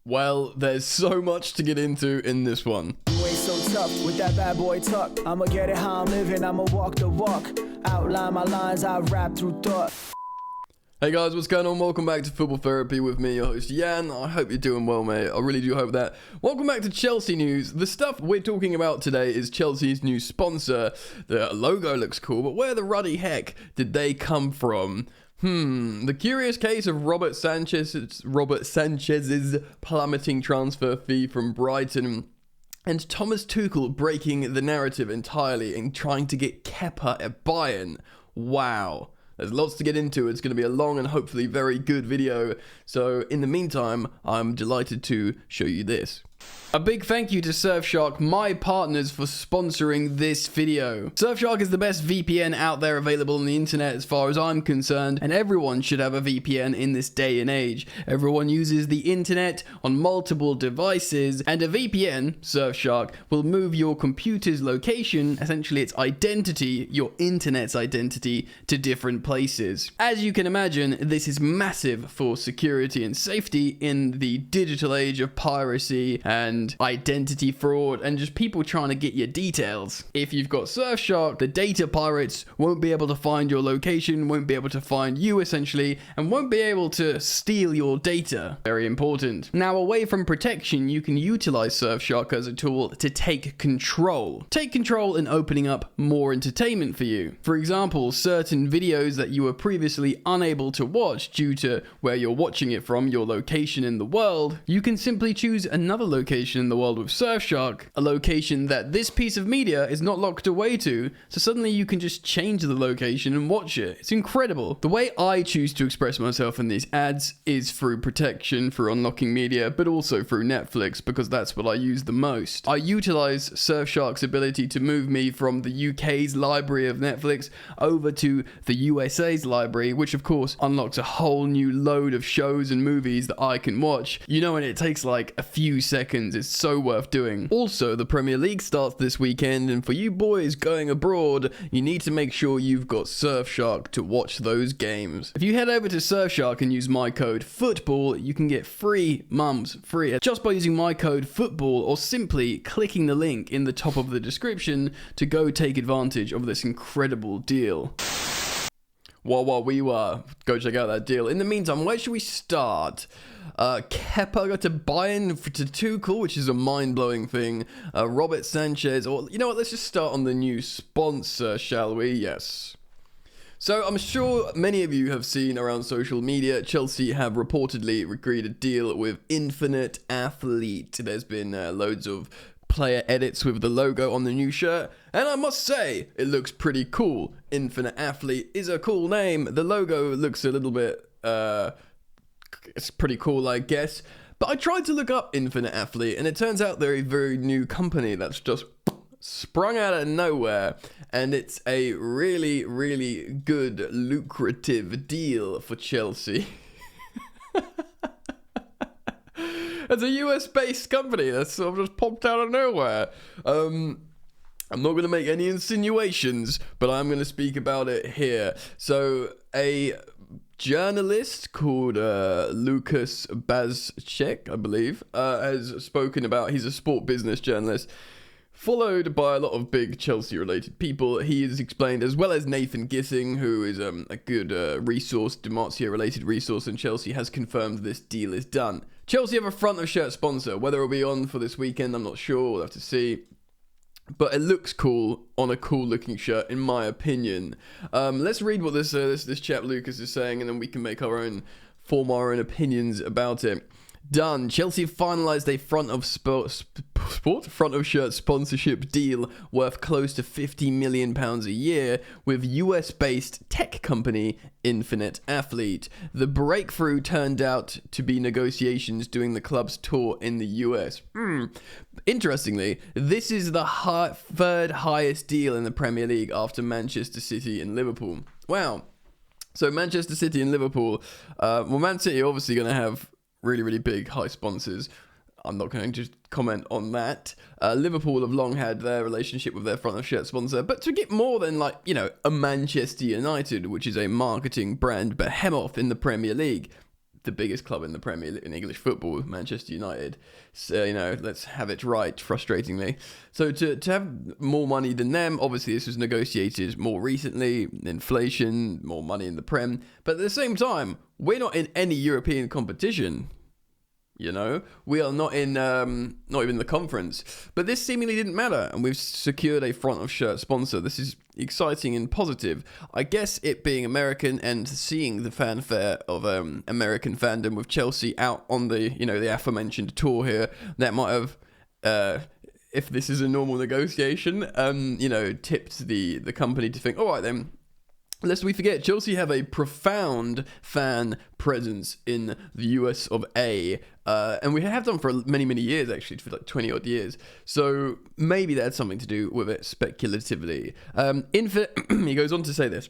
Well, there's so much to get into in this one. You ain't so tough with that bad boy tuck. I'ma get it how I'm living, I'ma walk the walk. Outline my lines, I rap through thought. Hey guys, what's going on? Welcome back to Football Therapy with me, your host Jan. I hope you're doing well, mate. I really do hope that. Welcome back to Chelsea news. The stuff we're talking about today is Chelsea's new sponsor. The logo looks cool, but where the ruddy heck did they come from? The curious case of Robert Sanchez's plummeting transfer fee from Brighton, and Thomas Tuchel breaking the narrative entirely and trying to get Kepa at Bayern. Wow. There's lots to get into. It's going to be a long and hopefully very good video. So in the meantime, I'm delighted to show you this. A big thank you to Surfshark, my partners, for sponsoring this video. Surfshark is the best VPN out there available on the internet as far as I'm concerned, and everyone should have a VPN in this day and age. Everyone uses the internet on multiple devices, and a VPN, Surfshark, will move your computer's location, essentially its identity, your internet's identity, to different places. As you can imagine, this is massive for security and safety in the digital age of piracy and identity fraud and just people trying to get your details. If you've got Surfshark, the data pirates won't be able to find your location, won't be able to find you essentially, and won't be able to steal your data. Very important. Now, away from protection, you can utilize Surfshark as a tool to take control. Take control in opening up more entertainment for you. For example, certain videos that you were previously unable to watch due to where you're watching it from, your location in the world, you can simply choose another location in the world with Surfshark, a location that this piece of media is not locked away to, so suddenly you can just change the location and watch it. It's incredible. The way I choose to express myself in these ads is through protection, through unlocking media, but also through Netflix, because that's what I use the most. I utilize Surfshark's ability to move me from the UK's library of Netflix over to the USA's library, which of course unlocks a whole new load of shows and movies that I can watch. You know, and it takes like a few seconds. It's so worth doing. Also, the Premier League starts this weekend, and for you boys going abroad, you need to make sure you've got Surfshark to watch those games. If you head over to Surfshark and use my code FOOTBALL, you can get 3 months free just by using my code FOOTBALL or simply clicking the link in the top of the description to go take advantage of this incredible deal. Go check out that deal. In the meantime, where should we start? Kepa got to Bayern to Tuchel, which is a mind-blowing thing. Robert Sanchez, or you know what, let's just start on the new sponsor, shall we? Yes. So I'm sure many of you have seen around social media, Chelsea have reportedly agreed a deal with Infinite Athlete. There's been loads of player edits with the logo on the new shirt, and I must say, it looks pretty cool. Infinite Athlete is a cool name. The logo looks a little bit, it's pretty cool, I guess. But I tried to look up Infinite Athlete, and it turns out they're a very new company that's just sprung out of nowhere, and it's a really, really good, lucrative deal for Chelsea. It's a US-based company that's sort of just popped out of nowhere. I'm not going to make any insinuations, but I'm going to speak about it here. So, a journalist called Lucas Bazchek, I believe, has spoken about, he's a sport business journalist, followed by a lot of big Chelsea-related people. He is explained, as well as Nathan Gissing, who is a good resource, Demartio-related resource in Chelsea, has confirmed this deal is done. Chelsea have a front of shirt sponsor. Whether it'll be on for this weekend, I'm not sure. We'll have to see. But it looks cool on a cool looking shirt, in my opinion. Let's read what this chap Lucas is saying, and then we can form our own opinions about it. Done. Chelsea finalised a front of shirt sponsorship deal worth close to £50 million a year with US-based tech company Infinite Athlete. The breakthrough turned out to be negotiations during the club's tour in the US. Interestingly, this is the third highest deal in the Premier League after Manchester City and Liverpool. Wow. So Manchester City and Liverpool, Man City are obviously going to have really, really big, high sponsors. I'm not going to just comment on that. Liverpool have long had their relationship with their front of shirt sponsor, but to get more than a Manchester United, which is a marketing brand behemoth in the Premier League, the biggest club in the Premier League, in English football, Manchester United. So, let's have it right, frustratingly. So to have more money than them, obviously this was negotiated more recently, inflation, more money in the Prem. But at the same time, we're not in any European competition. We are not in, not even the conference. But this seemingly didn't matter, and we've secured a front of shirt sponsor. This is exciting and positive. I guess it being American and seeing the fanfare of American fandom with Chelsea out on the, the aforementioned tour here, that might have, if this is a normal negotiation, tipped the company to think, all right then, lest we forget, Chelsea have a profound fan presence in the US of A. And we have done for many, many years, actually, for like 20 odd years. So maybe that had something to do with it speculatively. He goes on to say this.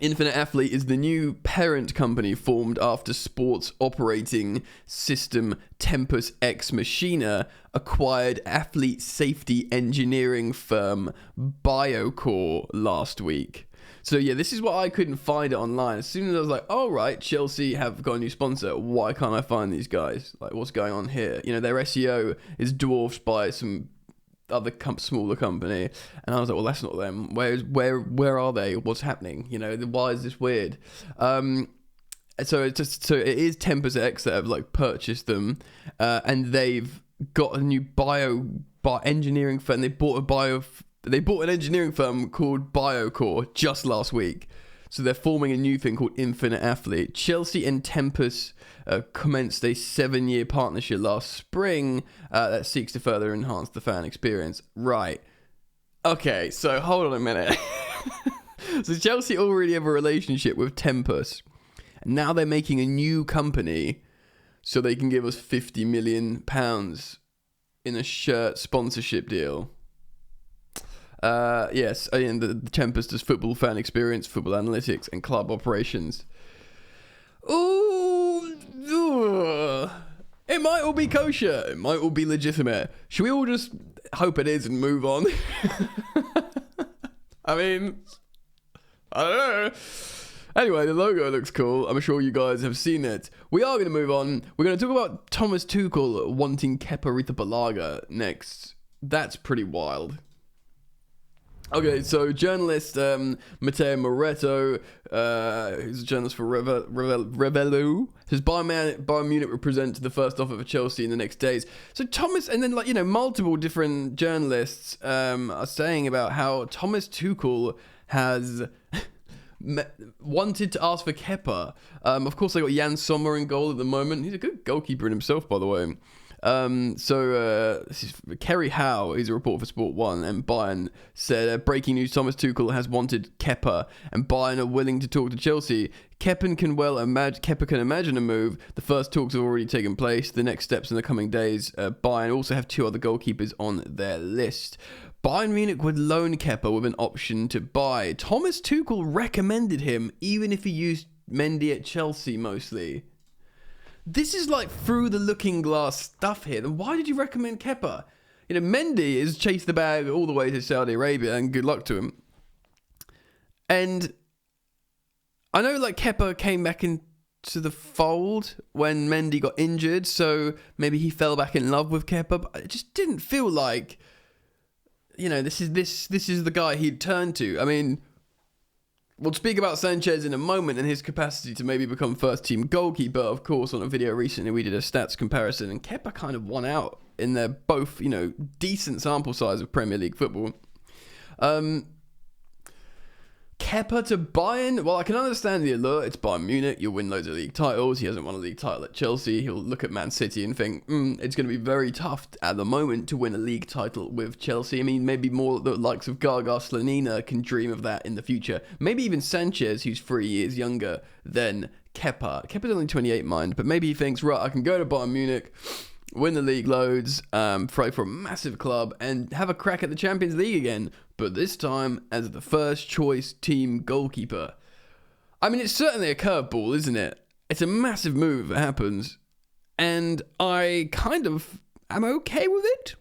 Infinite Athlete is the new parent company formed after sports operating system Tempus Ex Machina acquired athlete safety engineering firm Biocore last week. So yeah, this is what I couldn't find it online. As soon as I was like, oh right, Chelsea have got a new sponsor. Why can't I find these guys? Like, what's going on here? Their SEO is dwarfed by some other smaller company. And I was like, well, that's not them. Where are they? What's happening? Why is this weird? So it is Tempus X that have like purchased them, and they've got a new engineering firm. They bought an engineering firm called Biocore just last week. So they're forming a new thing called Infinite Athlete. Chelsea and Tempus commenced a 7-year partnership last spring that seeks to further enhance the fan experience. Right. Okay, so hold on a minute. So Chelsea already have a relationship with Tempus. And now they're making a new company so they can give us £50 million in a shirt sponsorship deal. Yes, and the Tempest does football fan experience, football analytics, and club operations. Ooh, it might all be kosher. It might all be legitimate. Should we all just hope it is and move on? I mean, I don't know. Anyway, the logo looks cool. I'm sure you guys have seen it. We are going to move on. We're going to talk about Thomas Tuchel wanting Kepa Arrizabalaga next. That's pretty wild. Okay, so journalist Matteo Moretto, who's a journalist for Revelu, says Bayern Munich will present the first offer for Chelsea in the next days. So Thomas, and then multiple different journalists are saying about how Thomas Tuchel has wanted to ask for Kepa. Of course, they got Jan Sommer in goal at the moment. He's a good goalkeeper in himself, by the way. This is Kerry Howe, he's a reporter for Sport 1, and Bayern said, breaking news, Thomas Tuchel has wanted Kepa, and Bayern are willing to talk to Chelsea. Kepa can imagine a move. The first talks have already taken place. The next steps in the coming days. Bayern also have 2 other goalkeepers on their list. Bayern Munich would loan Kepa with an option to buy. Thomas Tuchel recommended him, even if he used Mendy at Chelsea mostly. This is like through the looking glass stuff here. Then why did you recommend Kepa? Mendy has chased the bag all the way to Saudi Arabia, and good luck to him. And I know Kepa came back into the fold when Mendy got injured, so maybe he fell back in love with Kepa, but it just didn't feel like, this is the guy he'd turn to. I mean, we'll speak about Sanchez in a moment and his capacity to maybe become first-team goalkeeper. Of course, on a video recently, we did a stats comparison, and Kepa kind of won out in their both, decent sample size of Premier League football. Kepa to Bayern, well, I can understand the allure. It's Bayern Munich. You'll win loads of league titles. He hasn't won a league title at Chelsea. He'll look at Man City and think, it's going to be very tough at the moment to win a league title with Chelsea. I mean, maybe more the likes of Gaga Slonina can dream of that in the future. Maybe even Sanchez, who's 3 years younger than Kepa. Kepa's only 28, mind, but maybe he thinks, right, I can go to Bayern Munich, win the league loads, fight for a massive club, and have a crack at the Champions League again, but this time as the first choice team goalkeeper. I mean, it's certainly a curveball, isn't it? It's a massive move if it happens, and I kind of am okay with it.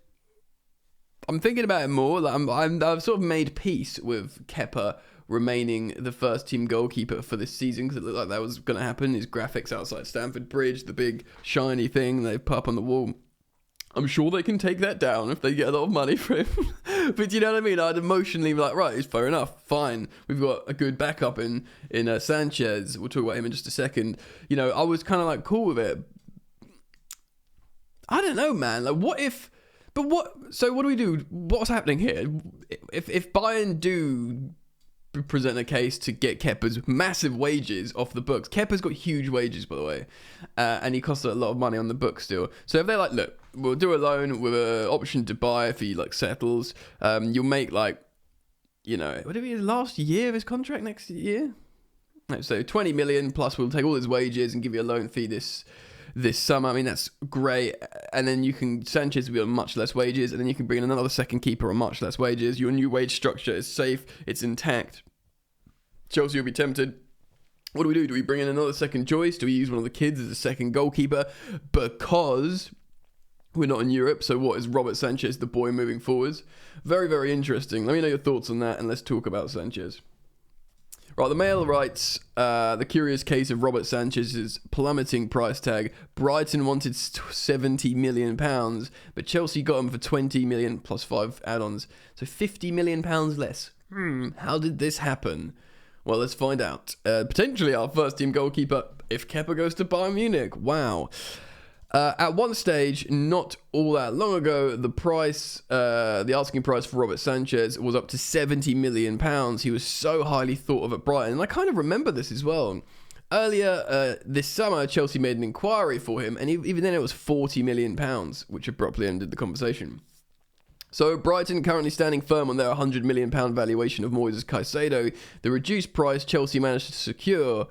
I'm thinking about it more. I've sort of made peace with Kepa remaining the first team goalkeeper for this season, because it looked like that was going to happen. His graphics outside Stamford Bridge, the big shiny thing they put up on the wall. I'm sure they can take that down if they get a lot of money for him. But you know what I mean? I'd emotionally be like, right, it's fair enough, fine. We've got a good backup in Sanchez. We'll talk about him in just a second. You know, I was kind of like cool with it. I don't know, man. Like, what if... But what... So what do we do? What's happening here? If Bayern do present a case to get Kepa's massive wages off the books. Kepa's got huge wages, by the way. And he costs a lot of money on the books still. So if they're like, look, we'll do a loan with an option to buy if he, like, settles. You'll make, like, you know... What if he last year of his contract next year? No, so 20 million plus we'll take all his wages and give you a loan fee this summer. I mean, that's great. And then Sanchez will be on much less wages, and then you can bring in another second keeper on much less wages. Your new wage structure is safe, it's intact. Chelsea will be tempted. What do we do? Do we bring in another second choice? Do we use one of the kids as a second goalkeeper? Because we're not in Europe, so what is Robert Sanchez, the boy, moving forwards? Very, very interesting. Let me know your thoughts on that, and let's talk about Sanchez. Right, the Mail writes, the curious case of Robert Sanchez's plummeting price tag. Brighton wanted £70 million, but Chelsea got him for 20 million plus 5 add-ons. So £50 million less. How did this happen? Well, let's find out. Potentially our first team goalkeeper if Kepa goes to Bayern Munich. Wow. At one stage, not all that long ago, the asking price for Robert Sanchez was up to £70 million. He was so highly thought of at Brighton, and I kind of remember this as well. Earlier this summer, Chelsea made an inquiry for him, and even then it was £40 million, which abruptly ended the conversation. So Brighton currently standing firm on their £100 million valuation of Moises Caicedo. The reduced price Chelsea managed to secure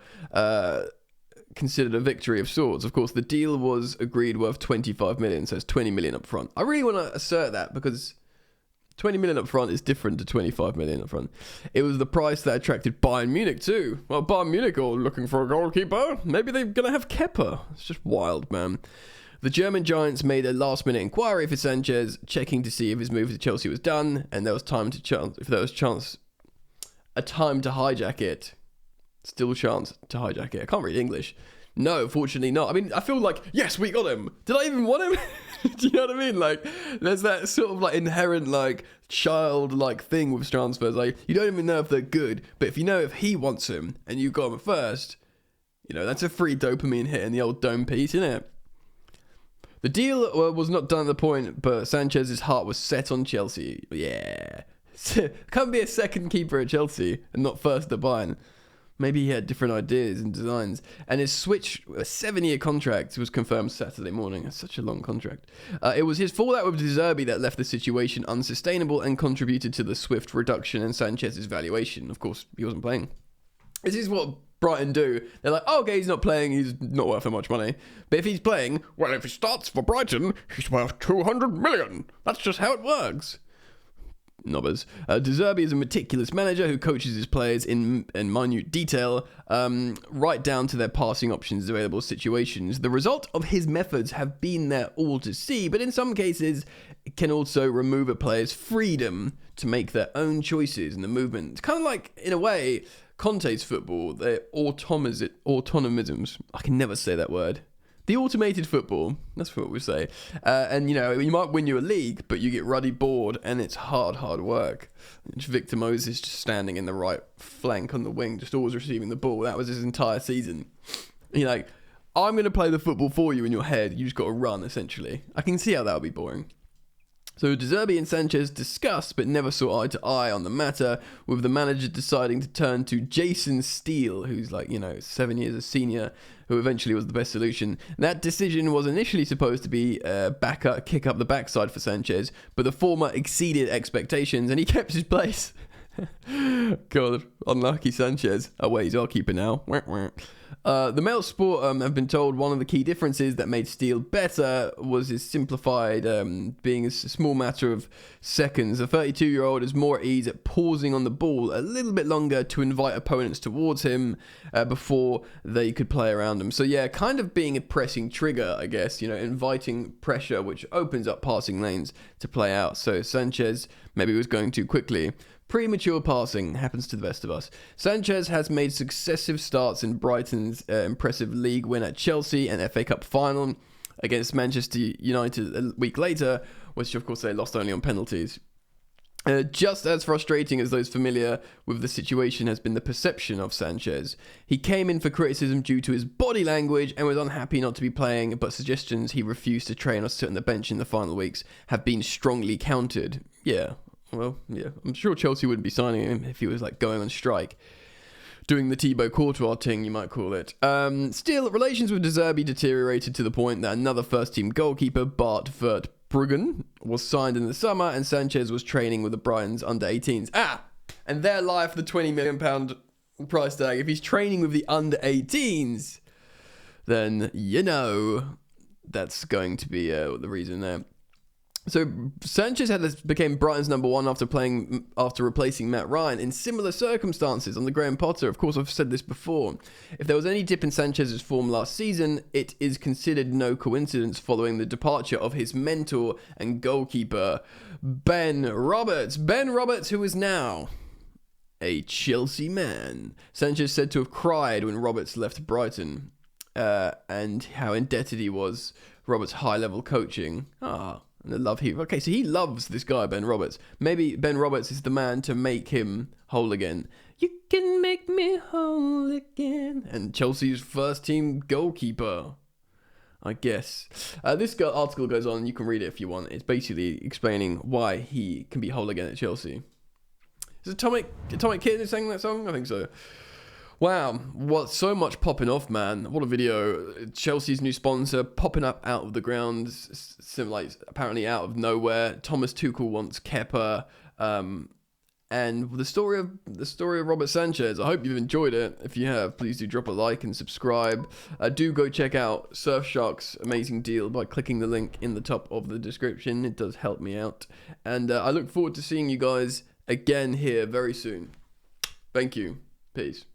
considered a victory of sorts. Of course, the deal was agreed worth 25 million, so it's 20 million up front. I really want to assert that because 20 million up front is different to 25 million up front. It was the price that attracted Bayern Munich too. Well, Bayern Munich are looking for a goalkeeper. Maybe they're going to have Kepa. It's just wild, man. The German Giants made a last-minute inquiry for Sanchez, checking to see if his move to Chelsea was done, and there was time to hijack it. Still a chance to hijack it. I can't read English. No, fortunately not. I mean, I feel like, yes, we got him. Did I even want him? Do you know what I mean? Like, there's that sort of like inherent, like, childlike thing with transfers. Like, you don't even know if they're good, but if you know if he wants him and you got him first, you know, that's a free dopamine hit in the old dome piece, isn't it? The deal was not done at the point, but Sanchez's heart was set on Chelsea. Yeah. Can't be a second keeper at Chelsea and not first at Bayern. Maybe he had different ideas and designs. And his switch, a 7-year contract, was confirmed Saturday morning. That's such a long contract. It was his fallout with De Zerbi that left the situation unsustainable and contributed to the swift reduction in Sanchez's valuation. Of course, he wasn't playing. This is what Brighton do. They're like, oh, okay, he's not playing, he's not worth that much money. But if he's playing, well, if he starts for Brighton, he's worth 200 million. That's just how it works. Nobbers. De Zerbi is a meticulous manager who coaches his players in minute detail, right down to their passing options, available situations. The result of his methods have been there all to see, but in some cases, it can also remove a player's freedom to make their own choices in the movement. It's kind of like, in a way, Conte's football, their autonomisms. I can never say that word. The automated football, that's what we say. And, you know, you might win you a league, but you get ruddy bored, and it's hard work. Victor Moses just standing in the right flank on the wing, just always receiving the ball. That was his entire season. And you're like, I'm going to play the football for you in your head. You just got to run, essentially. I can see how that would be boring. So De Zerbi and Sanchez discussed but never saw eye to eye on the matter, with the manager deciding to turn to Jason Steele, who's like, 7 years a senior, who eventually was the best solution. That decision was initially supposed to be kick up the backside for Sanchez, but the former exceeded expectations and he kept his place. God, unlucky Sanchez. Oh wait, he's our keeper now. The Mail Sport have been told one of the key differences that made Steele better was his simplified, being a small matter of seconds. The 32-year-old is more at ease at pausing on the ball a little bit longer to invite opponents towards him before they could play around him. So yeah, kind of being a pressing trigger, I guess, inviting pressure, which opens up passing lanes to play out. So Sanchez maybe was going too quickly. Premature passing happens to the best of us. Sanchez has made successive starts in Brighton's impressive league win at Chelsea and FA Cup final against Manchester United a week later, which of course they lost only on penalties. Just as frustrating as those familiar with the situation has been the perception of Sanchez. He came in for criticism due to his body language and was unhappy not to be playing, but suggestions he refused to train or sit on the bench in the final weeks have been strongly countered. Yeah, I'm sure Chelsea wouldn't be signing him if he was like going on strike. Doing the Thibaut Courtois thing, you might call it. Still, relations with De Zerbi deteriorated to the point that another first-team goalkeeper, Bart Verbruggen, was signed in the summer, and Sanchez was training with the Brighton's under-18s. And they're live for the £20 million price tag. If he's training with the under-18s, then, that's going to be the reason there. So Sanchez became Brighton's number one after replacing Matt Ryan in similar circumstances under Graham Potter. Of course, I've said this before. If there was any dip in Sanchez's form last season, it is considered no coincidence following the departure of his mentor and goalkeeper, Ben Roberts. Ben Roberts, who is now a Chelsea man. Sanchez said to have cried when Roberts left Brighton, and how indebted he was Roberts' high-level coaching. And the love okay, so he loves this guy, Ben Roberts. Maybe Ben Roberts is the man to make him whole again. You can make me whole again. And Chelsea's first-team goalkeeper, I guess. This article goes on, you can read it if you want. It's basically explaining why he can be whole again at Chelsea. Is Atomic Kid who sang that song? I think so. Wow, what so much popping off, man. What a video. Chelsea's new sponsor popping up out of the ground, apparently out of nowhere. Thomas Tuchel wants Kepa. And the story of Robert Sanchez. I hope you've enjoyed it. If you have, please do drop a like and subscribe. Do go check out Surfshark's amazing deal by clicking the link in the top of the description. It does help me out. And I look forward to seeing you guys again here very soon. Thank you. Peace.